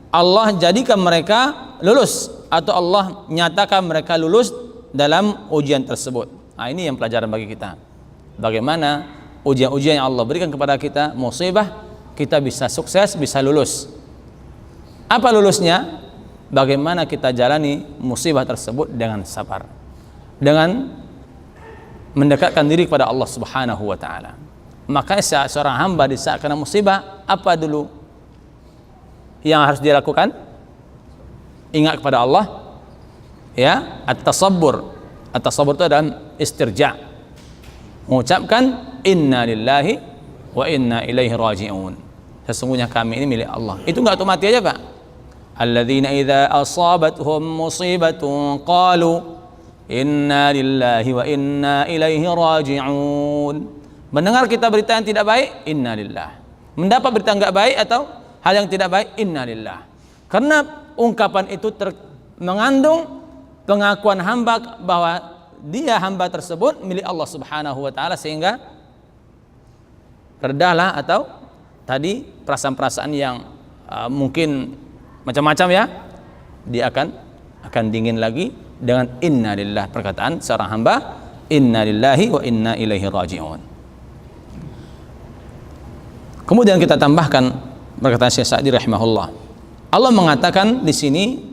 Allah jadikan mereka lulus, atau Allah nyatakan mereka lulus dalam ujian tersebut. Nah, ini yang pelajaran bagi kita. Bagaimana ujian-ujian yang Allah berikan kepada kita, musibah, kita bisa sukses, bisa lulus. Apa lulusnya? Bagaimana kita jalani musibah tersebut dengan sabar, dengan mendekatkan diri kepada Allah Subhanahu wa taala. Makanya seorang hamba di saat kena musibah, apa dulu yang harus dilakukan? Ingat kepada Allah, at-tasabbur. At-tasabbur itu adalah istirja', mengucapkan inna lillahi wa inna ilaihi raji'un, sesungguhnya kami ini milik Allah. Itu enggak otomatis aja Pak. Alladzina idza asabathum musibatun qalu inna lillahi wa inna ilaihi raji'un. Mendengar kita berita yang tidak baik, inna lillah. Mendapat berita enggak baik atau hal yang tidak baik, inna lillah. Karena ungkapan itu mengandung pengakuan hamba bahwa dia hamba tersebut milik Allah Subhanahu wa taala, sehingga redahlah, atau tadi perasaan-perasaan yang mungkin macam-macam dia akan dingin lagi dengan inna lillah, perkataan seorang hamba inna lillahi wa inna ilaihi raji'un. Kemudian kita tambahkan perkataan Syekh Sa'di rahimahullah. Allah mengatakan di sini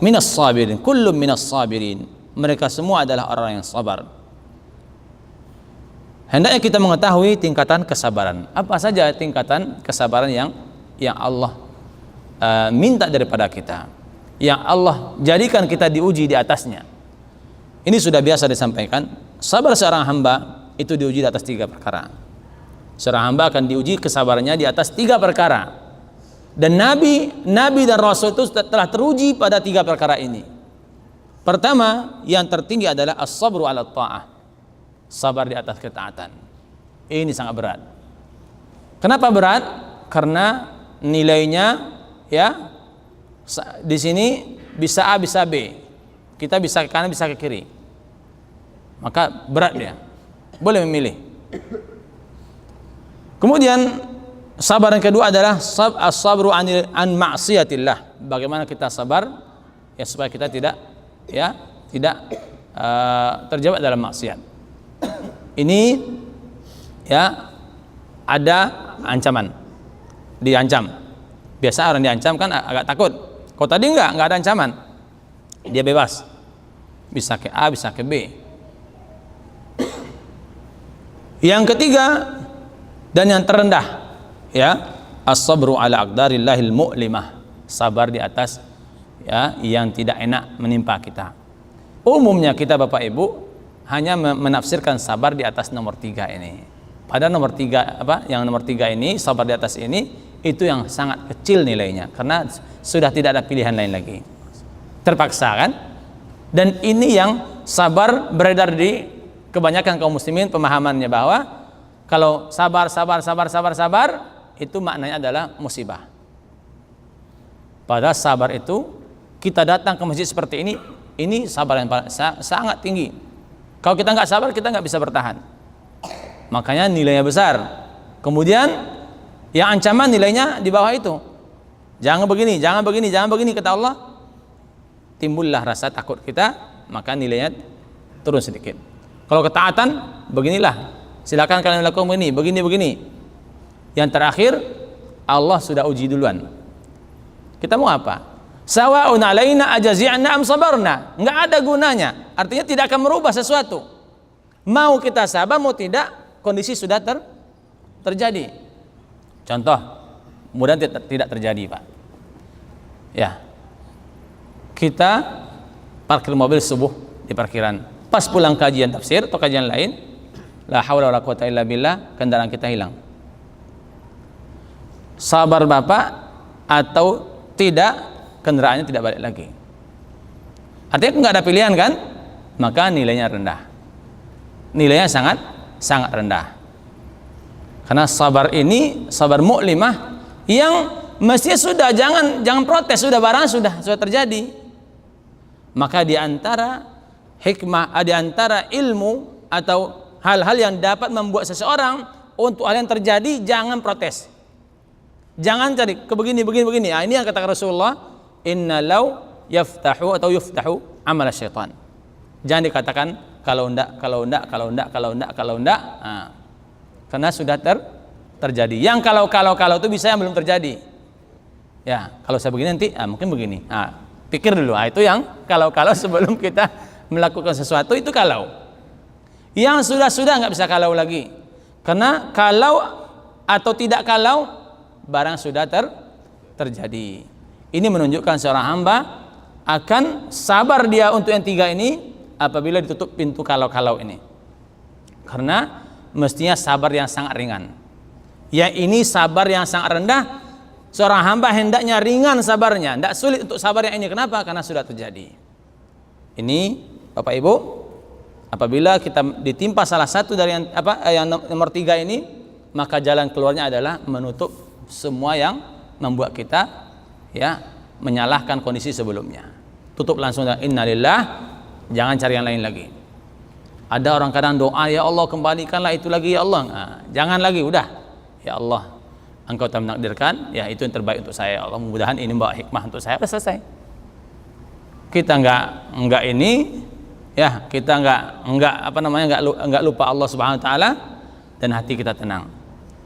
minas sabirin, kullum minas sabirin. Mereka semua adalah orang yang sabar. Hendaknya kita mengetahui tingkatan kesabaran. Apa saja tingkatan kesabaran yang Allah minta daripada kita, yang Allah jadikan kita diuji di atasnya. Ini sudah biasa disampaikan. Sabar seorang hamba itu diuji di atas 3 perkara. Seorang hamba akan diuji kesabarannya di atas 3 perkara. Dan Nabi dan Rasul itu telah teruji pada 3 perkara ini. Pertama, yang tertinggi adalah as-sabru ala ta'ah, sabar di atas ketaatan. Ini sangat berat. Kenapa berat? Karena nilainya di sini bisa A bisa B, kita bisa ke kanan bisa ke kiri, maka berat dia, boleh memilih. Kemudian sabar yang kedua adalah as-sabru an ma'siyatillah. Bagaimana kita sabar supaya kita tidak terjebak dalam maksiat. Ini ada ancaman, diancam. Biasa orang diancam kan agak takut. Kalau tadi enggak ada ancaman, dia bebas, bisa ke A bisa ke B. Yang ketiga dan yang terendah, as-sabru ala aqdarillahil mu'limah, sabar di atas yang tidak enak menimpa kita. Umumnya kita Bapak Ibu hanya menafsirkan sabar di atas nomor 3 ini. Pada nomor 3 yang nomor 3 ini, sabar di atas ini, itu yang sangat kecil nilainya, karena sudah tidak ada pilihan lain lagi. Terpaksa kan? Dan ini yang sabar beredar di kebanyakan kaum muslimin pemahamannya bahwa kalau sabar itu maknanya adalah musibah. Padahal sabar itu, kita datang ke masjid seperti ini sabar yang sangat tinggi. Kalau kita nggak sabar, kita nggak bisa bertahan. Makanya nilainya besar. Kemudian yang ancaman nilainya di bawah itu. Jangan begini kata Allah. Timbullah rasa takut kita, maka nilainya turun sedikit. Kalau ketaatan, beginilah. Silakan kalian melakukan begini. Yang terakhir, Allah sudah uji duluan. Kita mau apa? Sawa'un alaina ajazi'na am sabarna. Enggak ada gunanya. Artinya tidak akan merubah sesuatu. Mau kita sabar, mau tidak, kondisi sudah terjadi. Contoh, mudah-mudahan tidak terjadi, Pak. Ya. Kita parkir mobil subuh di parkiran. Pas pulang kajian tafsir atau kajian lain, la haula wala quwata illa billah, kendaraan kita hilang. Sabar Bapak atau tidak, kendaraannya tidak balik lagi. Artinya nggak ada pilihan kan? Maka nilainya rendah. Nilainya sangat rendah. Karena sabar ini sabar mu'limah yang mestinya sudah jangan protes, sudah barang sudah terjadi. Maka di antara hikmah, di antara ilmu atau hal-hal yang dapat membuat seseorang untuk hal yang terjadi, jangan protes. Jangan cari begini. Nah, ini yang kata Rasulullah, inna law yuftahu amal syaitan. Jangan dikatakan kalau enggak. Nah, karena sudah terjadi. Yang kalau itu bisa yang belum terjadi. Ya, kalau saya begini nanti, mungkin begini. Nah, pikir dulu. Itu yang kalau sebelum kita melakukan sesuatu itu kalau. Yang sudah nggak bisa kalau lagi. Karena kalau atau tidak kalau barang sudah terjadi. Ini menunjukkan seorang hamba akan sabar dia untuk yang tiga ini apabila ditutup pintu kalau ini. Karena mestinya sabar yang sangat ringan. Yang ini sabar yang sangat rendah. Seorang hamba hendaknya ringan sabarnya, tidak sulit untuk sabar yang ini. Kenapa? Karena sudah terjadi. Ini Bapak Ibu, apabila kita ditimpa salah satu dari yang nomor tiga ini, maka jalan keluarnya adalah menutup semua yang membuat kita menyalahkan kondisi sebelumnya. Tutup langsung dengan innalillah, jangan cari yang lain lagi. Ada orang kadang doa, ya Allah kembalikanlah itu lagi ya Allah. Nah, jangan lagi, udah. Ya Allah, Engkau telah menakdirkan, ya itu yang terbaik untuk saya. Ya Allah, mudah-mudahan ini membawa hikmah untuk saya. Sudah selesai. Kita enggak ini, ya kita enggak lupa Allah Subhanahu wa taala dan hati kita tenang.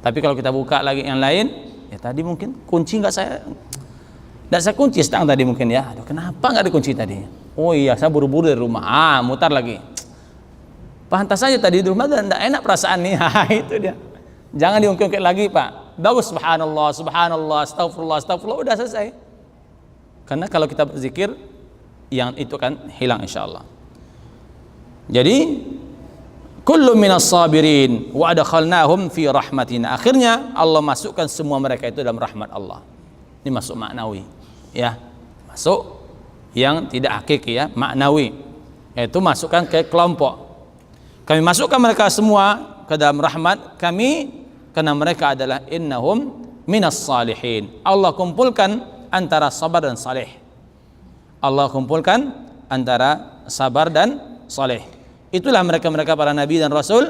Tapi kalau kita buka lagi yang lain, ya tadi mungkin kunci enggak saya kunci setang tadi mungkin ya. Aduh, kenapa enggak dikunci tadi? Oh iya, saya buru-buru dari rumah. Mutar lagi. Pantas saja tadi di rumah dan enggak enak perasaan nih. Itu dia. Jangan diungkit-ungkit lagi, Pak. Bagus subhanallah, astagfirullah, udah selesai. Karena kalau kita berzikir, yang itu kan hilang insyaallah. Jadi kullu minas sabirin wa adkhalnahum fi rahmatina. Akhirnya Allah masukkan semua mereka itu dalam rahmat Allah. Ini masuk maknawi, ya. Masuk yang tidak hakiki ya, maknawi. Yaitu masukkan ke kelompok. Kami masukkan mereka semua ke dalam rahmat kami karena mereka adalah innahum minas salihin. Allah kumpulkan antara sabar dan saleh. Allah kumpulkan antara sabar dan saleh. Itulah mereka para nabi dan rasul.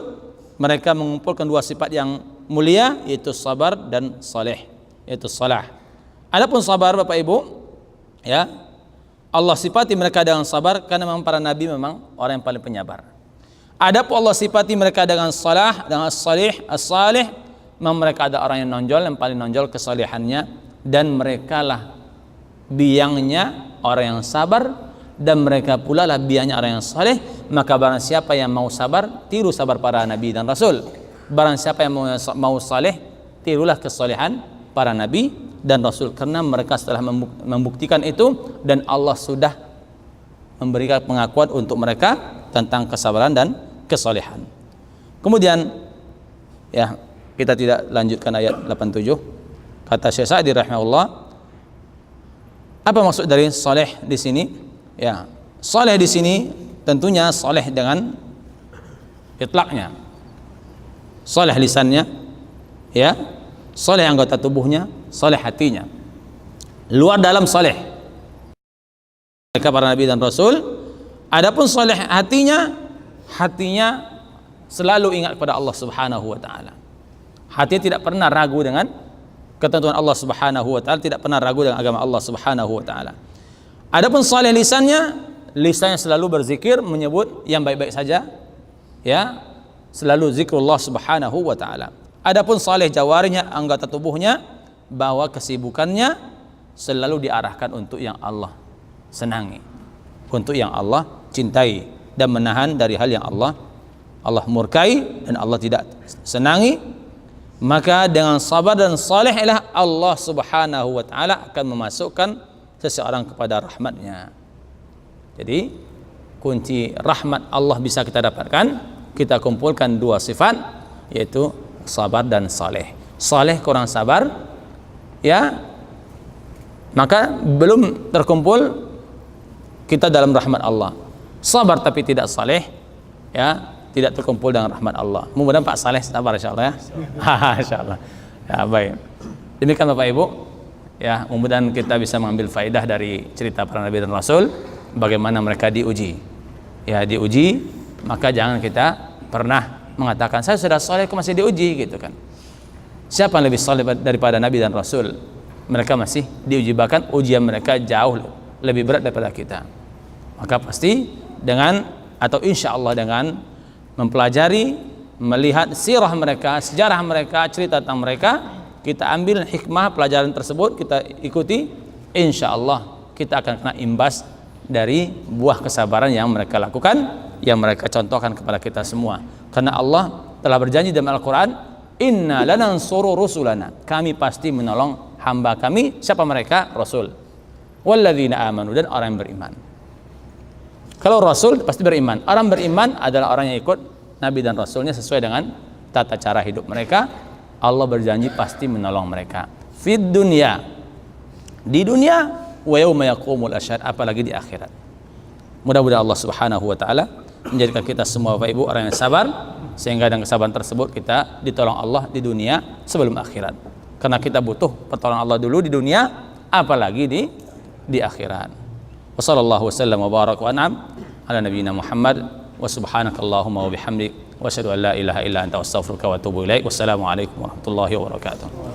Mereka mengumpulkan dua sifat yang mulia, yaitu sabar dan saleh, yaitu salah. Adapun sabar Bapak Ibu, ya, Allah sifati mereka dengan sabar karena memang para nabi memang orang yang paling penyabar. Adapun Allah sifati mereka dengan salah, dengan as-salih, memang mereka ada orang yang nonjol, yang paling nonjol kesalehannya, dan mereka lah biangnya orang yang sabar, dan mereka pula lah biangnya orang yang saleh. Maka barang siapa yang mau sabar, tiru sabar para nabi dan rasul. Barang siapa yang mau saleh, tirulah kesalehan para nabi dan rasul, karena mereka setelah membuktikan itu dan Allah sudah memberikan pengakuan untuk mereka tentang kesabaran dan kesalehan. Kemudian ya, kita tidak lanjutkan ayat 87. Kata Syekh Sa'di rahimahullah, apa maksud dari saleh di sini? Ya, saleh di sini tentunya soleh dengan itlaknya, soleh lisannya, ya, soleh anggota tubuhnya, soleh hatinya, luar dalam soleh mereka para nabi dan rasul. Adapun soleh hatinya, hatinya selalu ingat kepada Allah Subhanahu wa taala. Hatinya tidak pernah ragu dengan ketentuan Allah Subhanahu wa taala, tidak pernah ragu dengan agama Allah Subhanahu wa taala. Adapun soleh lisannya, lisannya selalu berzikir, menyebut yang baik-baik saja, ya, selalu zikrullah Subhanahu wa taala. Adapun soleh jawarinya, anggota tubuhnya, bahwa kesibukannya selalu diarahkan untuk yang Allah senangi, untuk yang Allah cintai, dan menahan dari hal yang Allah murkai dan Allah tidak senangi. Maka dengan sabar dan saleh ialah Allah Subhanahu wa taala akan memasukkan seseorang kepada rahmatnya. Jadi kunci rahmat Allah bisa kita dapatkan, kita kumpulkan dua sifat, yaitu sabar dan saleh. Saleh kurang sabar, ya, maka belum terkumpul kita dalam rahmat Allah. Sabar tapi tidak saleh, ya, tidak terkumpul dengan rahmat Allah. Mudah-mudahan Pak Saleh sabar insyaallah ya. Insyaallah. Ya, baik. Demikian Bapak Ibu, ya, mudah-mudahan kita bisa mengambil faedah dari cerita para nabi dan rasul, bagaimana mereka diuji. Ya, diuji, maka jangan kita pernah mengatakan saya sudah saleh kok masih diuji gitu kan. Siapa yang lebih saleh daripada nabi dan rasul? Mereka masih diuji, bahkan ujian mereka jauh lebih berat daripada kita. Maka pasti dengan atau insya Allah dengan mempelajari, melihat sirah mereka, sejarah mereka, cerita tentang mereka, kita ambil hikmah pelajaran tersebut, kita ikuti, insya Allah kita akan kena imbas dari buah kesabaran yang mereka lakukan, yang mereka contohkan kepada kita semua. Karena Allah telah berjanji dalam Al-Quran, inna lanansuru rusulana, kami pasti menolong hamba kami. Siapa mereka? Rasul. Walladzina amanu, dan orang yang beriman. Kalau Rasul pasti beriman. Orang beriman adalah orang yang ikut Nabi dan Rasulnya sesuai dengan tata cara hidup mereka. Allah berjanji pasti menolong mereka. Fid dunya, di dunia, wa yauma yaqumul asyhad, apalagi di akhirat. Mudah-mudahan Allah Subhanahu wa taala menjadikan kita semua Bapak Ibu orang yang sabar, sehingga dengan kesabaran tersebut kita ditolong Allah di dunia sebelum akhirat. Karena kita butuh pertolongan Allah dulu di dunia, apalagi di akhirat. Wassallallahu wasallam wa baraka wa an'am ala nabiyyina Muhammad wa subhanakallahumma wa bihamdik wa asyhadu an la ilaha illa anta astaghfiruka wa atubu ilaik. Wassalamu alaikum warahmatullahi wabarakatuh.